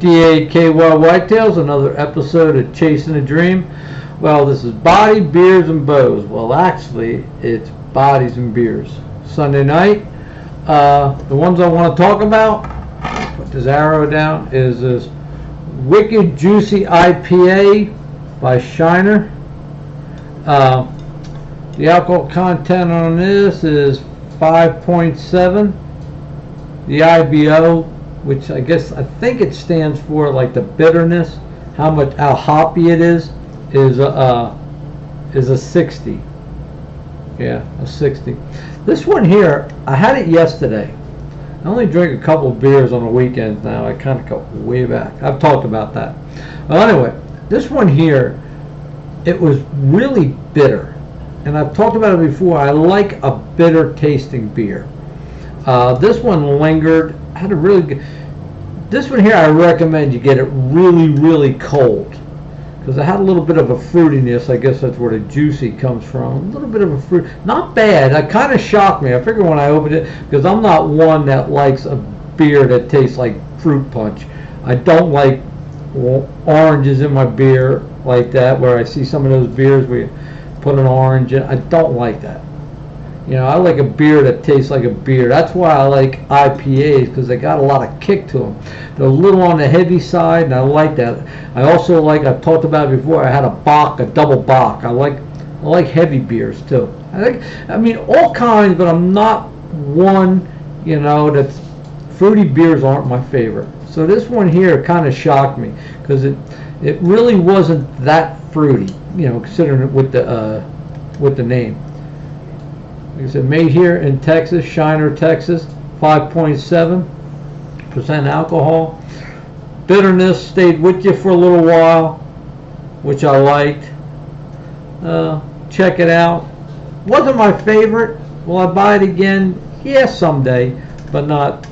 DAKY Whitetails, another episode of Chasing a Dream. Well, this is Body, Beers, and Bows. Well, actually, it's Bodies and Beers. Sunday night, the ones I want to talk about, put this arrow down, is this Wicked Juicy IPA by Shiner. The alcohol content on this is 5.7. The IBO, which I think it stands for like the bitterness, how hoppy it is a 60. Yeah, a 60. This one here, I had it yesterday. I only drink a couple of beers on the weekends now. I kind of go way back. I've talked about that. Well, anyway, this one here, it was really bitter. And I've talked about it before. I like a bitter tasting beer. This one lingered. Had a really good. This one here, I recommend you get it really, really cold, because it had a little bit of a fruitiness. I guess that's where the juicy comes from. A little bit of a fruit, not bad. That kind of shocked me. I figured when I opened it, because I'm not one that likes a beer that tastes like fruit punch. I don't like oranges in my beer like that, where I see some of those beers where you put an orange in. I don't like that. You know, I like a beer that tastes like a beer. That's why I like IPAs, because they got a lot of kick to them. They're a little on the heavy side, and I like that. I also like, I've talked about it before, I had a Bock, a double Bock. I like heavy beers too. I mean, all kinds, but I'm not one, that's fruity beers aren't my favorite. So this one here kind of shocked me, because it really wasn't that fruity, considering it with the name. Like I said, made here in Texas, Shiner, Texas, 5.7% alcohol. Bitterness stayed with you for a little while, which I liked. Check it out. Wasn't my favorite. Will I buy it again? Yeah, someday, but not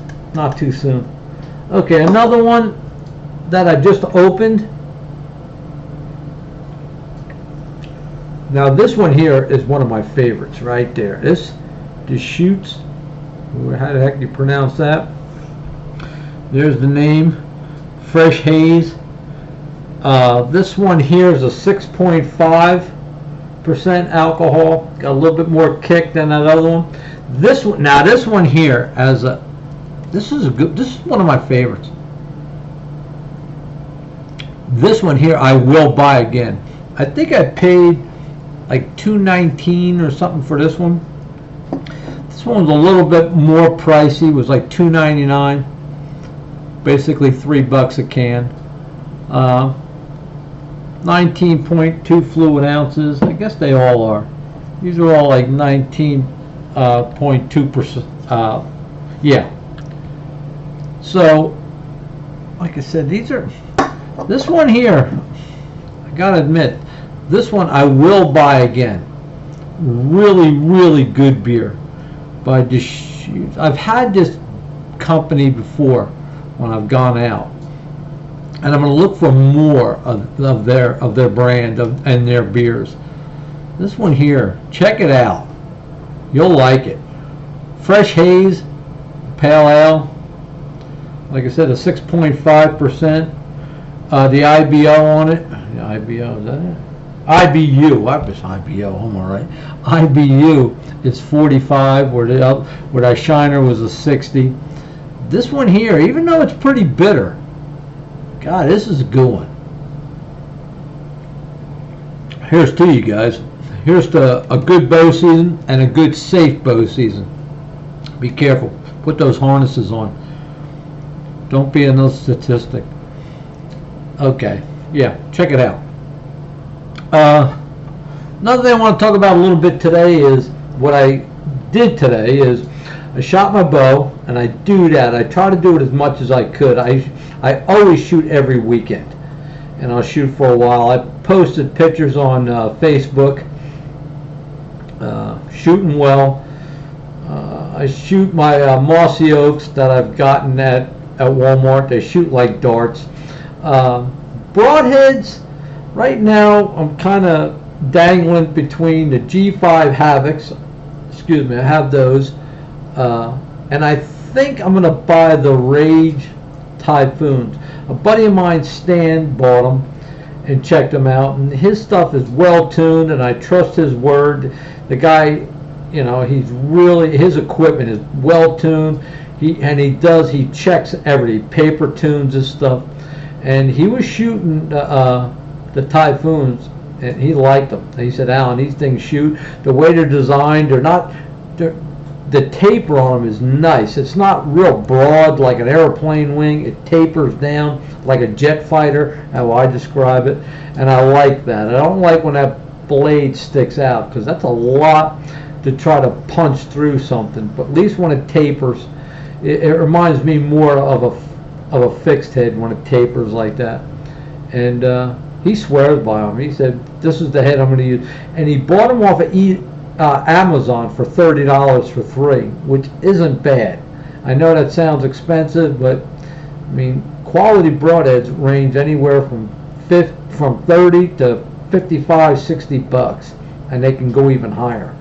too soon. Okay, another one that I just opened. Now this one here is one of my favorites right there. This Deschutes. How the heck do you pronounce that? There's the name. Fresh Haze. This one here is a 6.5% alcohol. Got a little bit more kick than that other one. This one here this is one of my favorites. This one here I will buy again. I think I paid like $2.19 or something for this one. This one was a little bit more pricey. It was like $2.99, basically $3 a can. 19.2 fluid ounces. I guess they all are. These are all like 19.2%. Yeah. So, like I said, this one here, I gotta admit, this one I will buy again. Really, really good beer by Deschutes. I've had this company before when I've gone out, and I'm going to look for more of their brand and their beers. This one here, check it out. You'll like it. Fresh Haze, Pale Ale. Like I said, a 6.5%. The IBO on it. The IBO, is that it? IBU, I was IBO, I'm alright. IBU is 45, where that Shiner was a 60. This one here, even though it's pretty bitter, God, this is a good one. Here's to you guys. Here's to a good bow season and a good safe bow season. Be careful. Put those harnesses on. Don't be another statistic. Okay, yeah, check it out. Another thing I want to talk about a little bit today is what I did today is I shot my bow, and I do that. I try to do it as much as I could. I always shoot every weekend, and I'll shoot for a while. I posted pictures on Facebook, shooting well. I shoot my Mossy Oaks that I've gotten at Walmart. They shoot like darts. Broadheads, right now I'm kind of dangling between the G5 Havocs. Excuse me, I have those. And I think I'm going to buy the Rage Typhoons. A buddy of mine, Stan, bought them and checked them out, and his stuff is well tuned, and I trust his word. The guy, you know, his equipment is well tuned. He checks everything, paper tunes his stuff, and he was shooting the Typhoons, and he liked them. He said, Alan, these things shoot. The way they're designed, the taper on them is nice. It's not real broad like an airplane wing. It tapers down like a jet fighter, how I describe it, and I like that. I don't like when that blade sticks out, because that's a lot to try to punch through something. But at least when it tapers, it reminds me more of a fixed head when it tapers like that. And he swears by them. He said, this is the head I'm going to use. And he bought them off of Amazon for $30 for 3, which isn't bad. I know that sounds expensive, but I mean, quality broadheads range anywhere from 30 to 55, 60 bucks, and they can go even higher.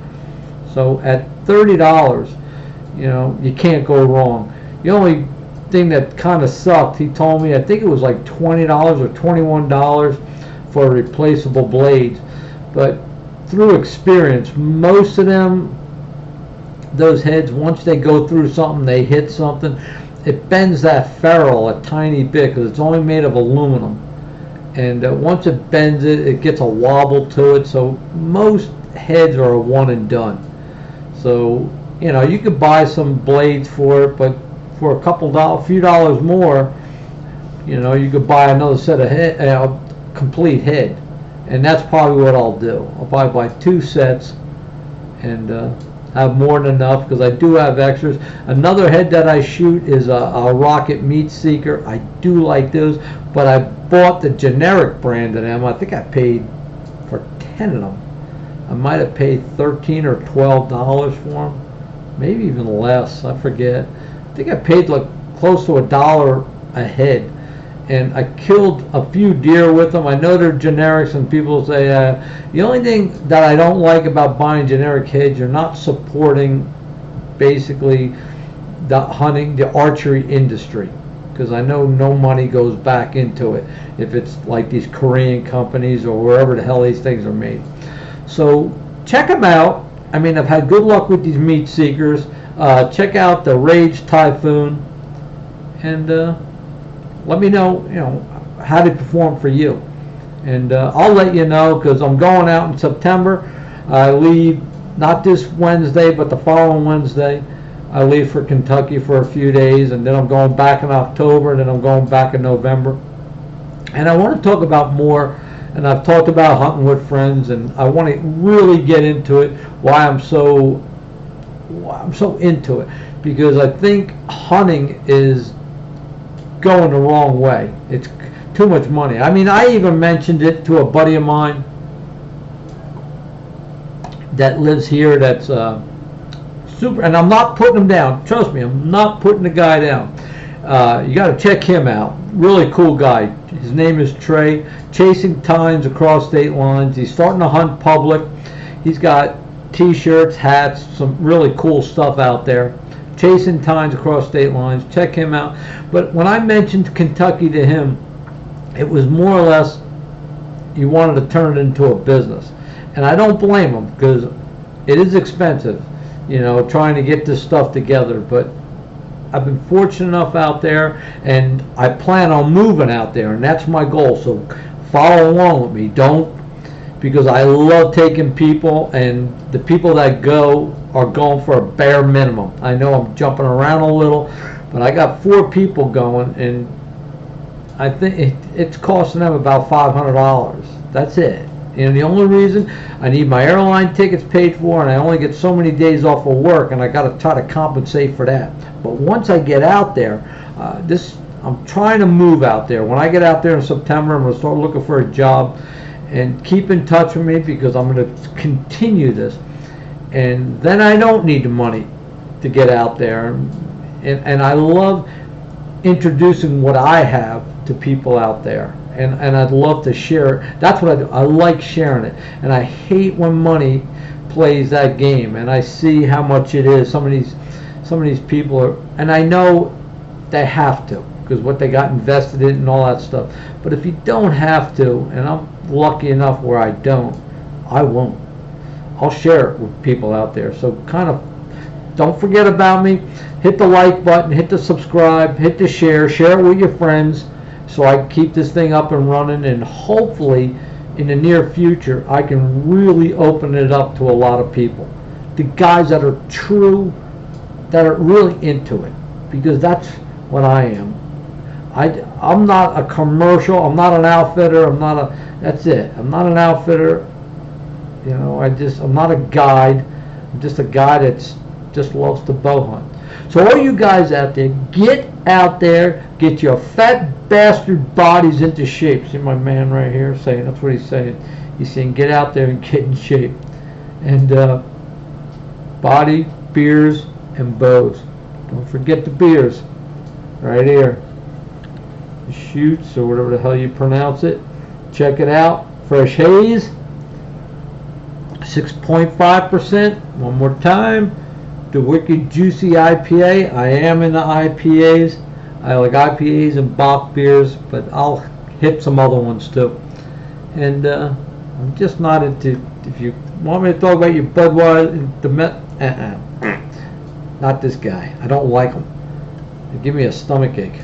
So at $30, you know, you can't go wrong. The only thing that kind of sucked, he told me, I think it was like $20 or $21 for replaceable blades, but through experience, most of them, those heads, once they go through something, they hit something, it bends that ferrule a tiny bit, because it's only made of aluminum, and once it bends it, it gets a wobble to it. So most heads are a one and done. So, you know, you could buy some blades for it, but for a few dollars more, you know, you could buy another set of complete head. And that's probably what I'll do. I'll probably buy 2 sets and have more than enough, because I do have extras. Another head that I shoot is a Rocket Meat Seeker. I do like those, but I bought the generic brand of them. I think I paid for 10 of them. I might have paid $13 or $12 for them, maybe even less. I forget. I think I paid like close to $1 a head. And I killed a few deer with them. I know they're generics, and people say the only thing that I don't like about buying generic heads, you're not supporting basically the hunting, the archery industry, because I know no money goes back into it if it's like these Korean companies or wherever the hell these things are made. So check them out. I mean, I've had good luck with these Meat Seekers. Check out the Rage Typhoon, and let me know, you know, how they perform for you. And I'll let you know, because I'm going out in September. I leave not this Wednesday, but the following Wednesday. I leave for Kentucky for a few days, and then I'm going back in October, and then I'm going back in November. And I want to talk about more, and I've talked about hunting with friends, and I want to really get into it, why I'm so into it, because I think hunting is going the wrong way. It's too much money. I mean, I even mentioned it to a buddy of mine that lives here, that's super, and I'm not putting him down, trust me, I'm not putting the guy down. You got to check him out. Really cool guy. His name is Trey. Chasing Times Across State Lines. He's starting to hunt public. He's got t-shirts, hats, some really cool stuff out there. Chasing Times Across State Lines. Check him out. But when I mentioned Kentucky to him, it was more or less he wanted to turn it into a business. And I don't blame him, because it is expensive, you know, trying to get this stuff together. But I've been fortunate enough out there, and I plan on moving out there, and that's my goal. So follow along with me. Because I love taking people, and the people that go are going for a bare minimum. I know I'm jumping around a little, but I got 4 people going, and I think it's costing them about $500. That's it. And the only reason, I need my airline tickets paid for, and I only get so many days off of work, and I got to try to compensate for that. But once I get out there, I'm trying to move out there. When I get out there in September, I'm going to start looking for a job. And keep in touch with me, because I'm going to continue this. And then I don't need the money to get out there. And I love introducing what I have to people out there. And I'd love to share it. That's what I do. I like sharing it. And I hate when money plays that game. And I see how much it is. Some of these people are, and I know they have to. because what they got invested in and all that stuff. But if you don't have to, and I'm lucky enough where I don't, I won't. I'll share it with people out there. So kind of don't forget about me. Hit the like button, hit the subscribe, hit the share it with your friends so I can keep this thing up and running, and hopefully in the near future I can really open it up to a lot of people. The guys that are true, that are really into it, because that's what I am. I'm not a commercial, I'm not an outfitter, that's it. I'm not an outfitter, you know, I'm not a guide. I'm just a guy that's just loves to bow hunt. So all you guys out there, get out there, get your fat bastard bodies into shape. See my man right here saying, that's what he's saying. He's saying get out there and get in shape. And body, beers, and bows. Don't forget the beers. Right here. The Shoots, or whatever the hell you pronounce it. Check it out. Fresh Haze. 6.5%. One more time. The Wicked Juicy IPA. I am in the IPAs. I like IPAs and Bock beers, but I'll hit some other ones too. And I'm just not into, if you want me to talk about your Budweiser, the Met, not this guy. I don't like them. They give me a stomach ache.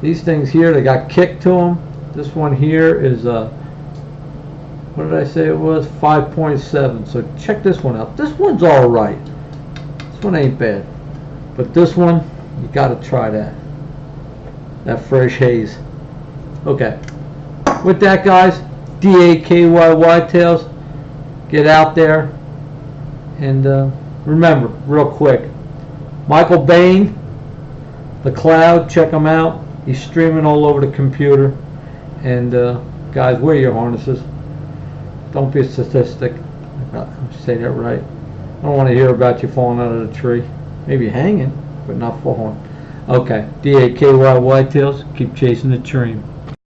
These things here, they got kick to them. This one here is what did I say it was? 5.7. So check this one out. This one's all right. This one ain't bad. But this one, you got to try that. That Fresh Haze. Okay. With that, guys, DAKY Whitetails. Get out there. And remember, real quick, Michael Bain, The Cloud, check him out. He's streaming all over the computer. And guys, wear your harnesses. Don't be a statistic. I say that right. I don't want to hear about you falling out of the tree. Maybe hanging, but not falling. Okay, DAKY Whitetails. Keep chasing the dream.